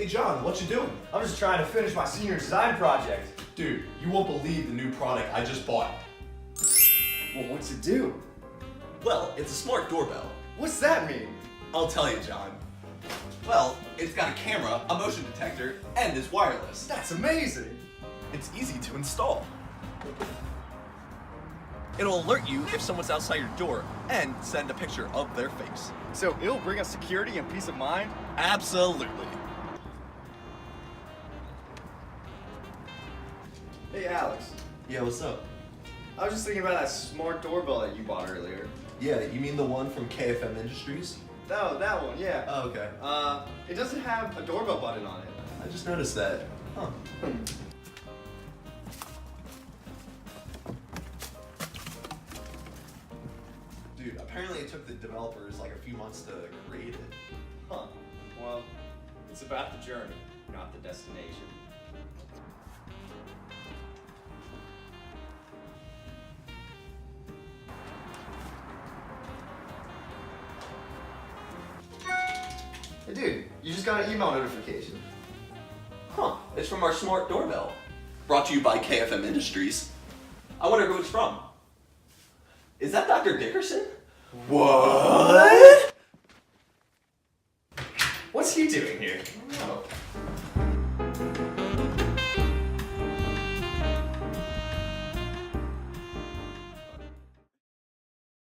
Hey John, what you doing? I'm just trying to finish my senior design project. Dude, you won't believe the new product I just bought. Well, what's it do? Well, it's a smart doorbell. What's that mean? I'll tell you, John. Well, it's got a camera, a motion detector, and is wireless. That's amazing. It's easy to install. It'll alert you if someone's outside your door and send a picture of their face. So it'll bring us security and peace of mind? Absolutely. Hey, Alex. Yeah, what's up? I was just thinking about that smart doorbell that you bought earlier. Yeah, you mean the one from KFM Industries? No, that one, yeah. Oh, okay. It doesn't have a doorbell button on it. I just noticed that. Huh. Dude, apparently it took the developers like a few months to create it. Huh. Well, it's about the journey, not the destination. Hey dude, you just got an email notification. Huh, it's from our smart doorbell. Brought to you by KFM Industries. I wonder who it's from. Is that Dr. Dickerson? What? What's he doing here? Oh.